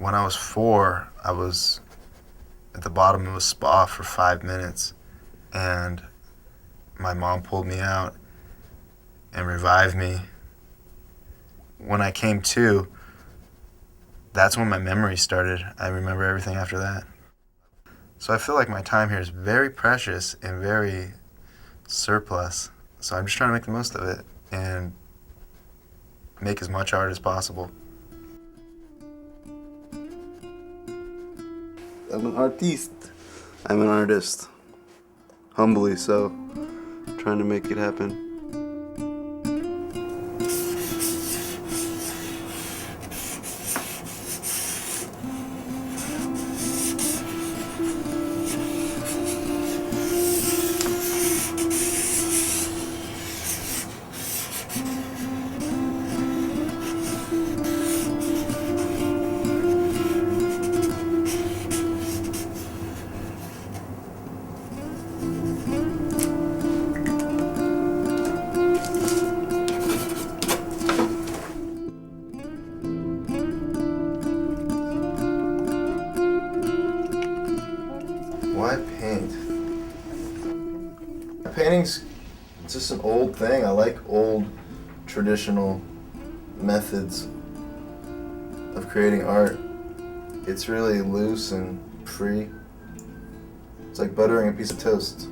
When I was 4, I was at the bottom of a spa for 5 minutes, and my mom pulled me out and revived me. When I came to, that's when my memory started. I remember everything after that. So I feel like my time here is very precious and very surplus. So I'm just trying to make the most of it and make as much art as possible. I'm an artiste. I'm an artist. Humbly so. Trying to make it happen. Why paint? Painting's just an old thing. I like old traditional methods of creating art. It's really loose and free. It's like buttering a piece of toast.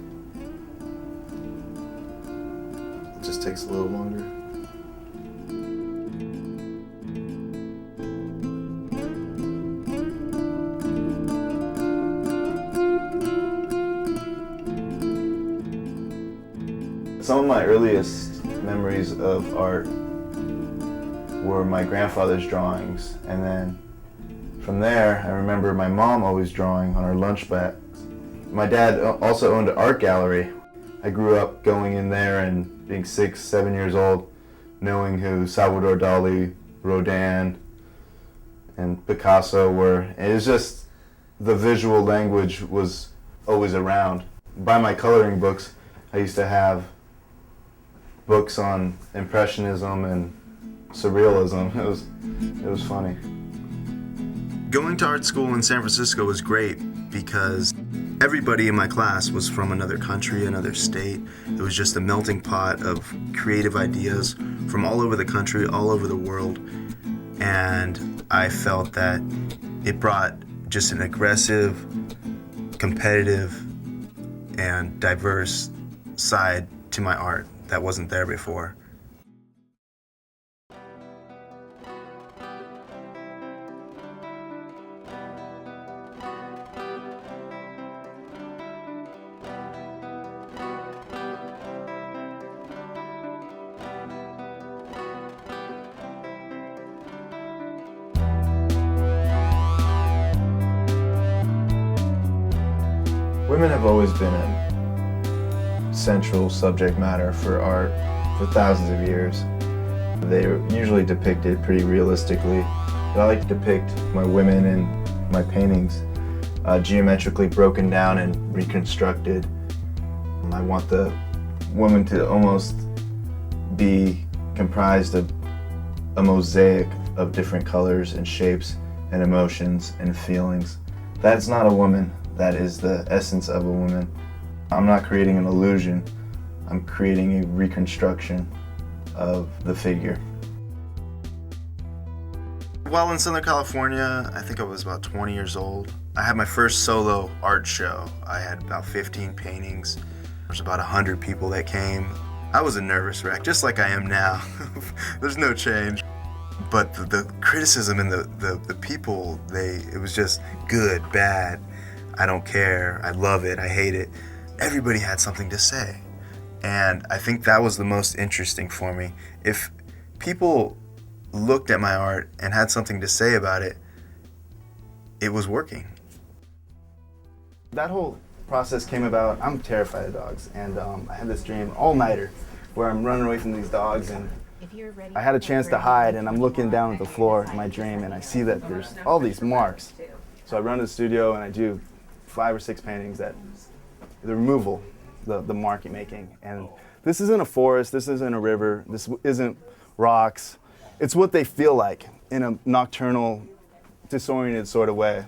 It just takes a little longer. Some of my earliest memories of art were my grandfather's drawings, and then from there I remember my mom always drawing on her lunch bags. My dad also owned an art gallery. I grew up going in there and being 6, 7 years old, knowing who Salvador Dali, Rodin, and Picasso were. And it was just, the visual language was always around. By my coloring books, I used to have books on Impressionism and Surrealism. It was funny. Going to art school in San Francisco was great because everybody in my class was from another country, another state. It was just a melting pot of creative ideas from all over the country, all over the world. And I felt that it brought just an aggressive, competitive, and diverse side to my art that wasn't there before. Women have always been a central subject matter for art for thousands of years. They're usually depicted pretty realistically, but I like to depict my women in my paintings geometrically broken down and reconstructed. I want the woman to almost be comprised of a mosaic of different colors and shapes and emotions and feelings. That's not a woman. That is the essence of a woman. I'm not creating an illusion. I'm creating a reconstruction of the figure. While in Southern California, I think I was about 20 years old, I had my first solo art show. I had about 15 paintings. There was about 100 people that came. I was a nervous wreck, just like I am now. There's no change. But the criticism and the people, it was just good, bad. I don't care, I love it, I hate it. Everybody had something to say. And I think that was the most interesting for me. If people looked at my art and had something to say about it, it was working. That whole process came about, I'm terrified of dogs, and I had this dream all-nighter where I'm running away from these dogs, and I had a chance to hide, and I'm looking down at the floor in my dream, and I see that there's all these marks. So I run to the studio and I do 5 or 6 paintings that the removal, the mark making. And this isn't a forest, this isn't a river, this isn't rocks. It's what they feel like in a nocturnal disoriented sort of way.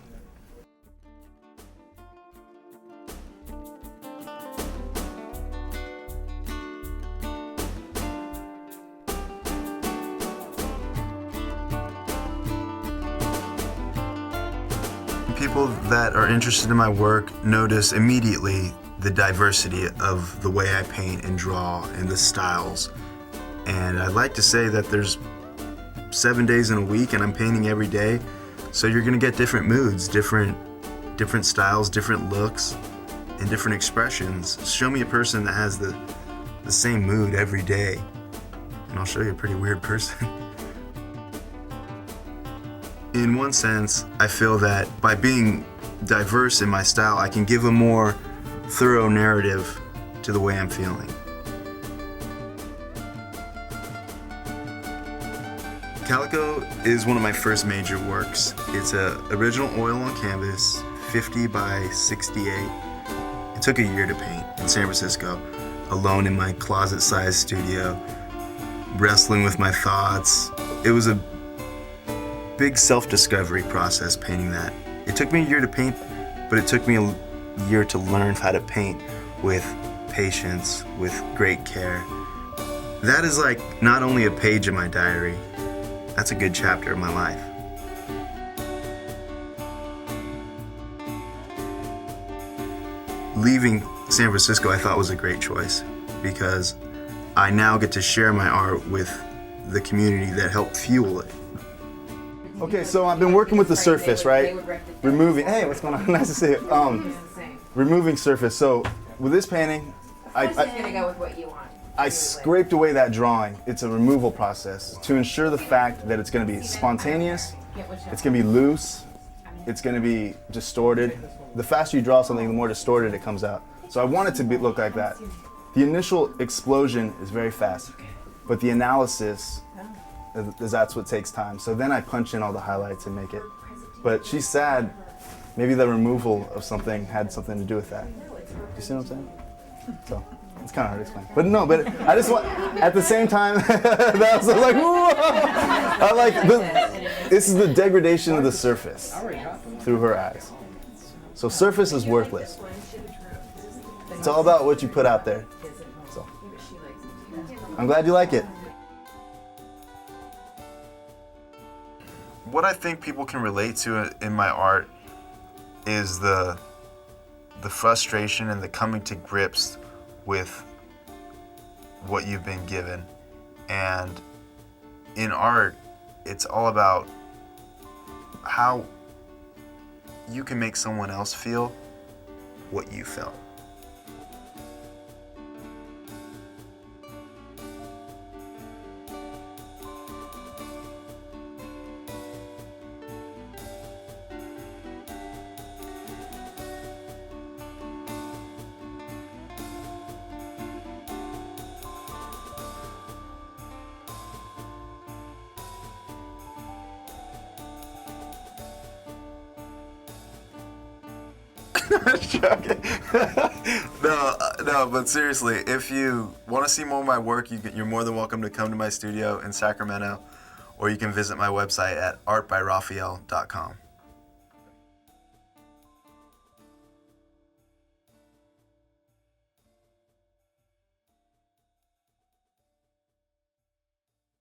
People that are interested in my work notice immediately the diversity of the way I paint and draw and the styles. And I'd like to say that there's 7 days in a week and I'm painting every day. So you're gonna get different moods, different styles, different looks, and different expressions. Show me a person that has the same mood every day, and I'll show you a pretty weird person. In one sense, I feel that by being diverse in my style, I can give a more thorough narrative to the way I'm feeling. Calico is one of my first major works. It's an original oil on canvas, 50 by 68. It took a year to paint in San Francisco, alone in my closet-sized studio, wrestling with my thoughts. It was a big self-discovery process painting that. It took me a year to paint, but it took me a year to learn how to paint with patience, with great care. That is like not only a page in my diary, that's a good chapter of my life. Leaving San Francisco I thought was a great choice because I now get to share my art with the community that helped fuel it. Okay, so I've been working with the surface, right? Removing, hey, what's going on? Nice to see you. Removing surface. So with this painting, I'm gonna go with what you want. I scraped away that drawing. It's a removal process to ensure the fact that it's going to be spontaneous, it's going to be loose, it's going to be distorted. The faster you draw something, the more distorted it comes out. So I want it to look like that. The initial explosion is very fast, but the analysis, that's what takes time. So then I punch in all the highlights and make it. But she's sad. Maybe the removal of something had something to do with that. You see what I'm saying? So it's kind of hard to explain. But no, but I just want, at the same time, that was like, whoa! I like, this is the degradation of the surface through her eyes. So surface is worthless. It's all about what you put out there. So I'm glad you like it. What I think people can relate to in my art is the frustration and the coming to grips with what you've been given. And in art, it's all about how you can make someone else feel what you felt. Joking. No, but seriously, if you want to see more of my work, you're more than welcome to come to my studio in Sacramento, or you can visit my website at artbyraphael.com.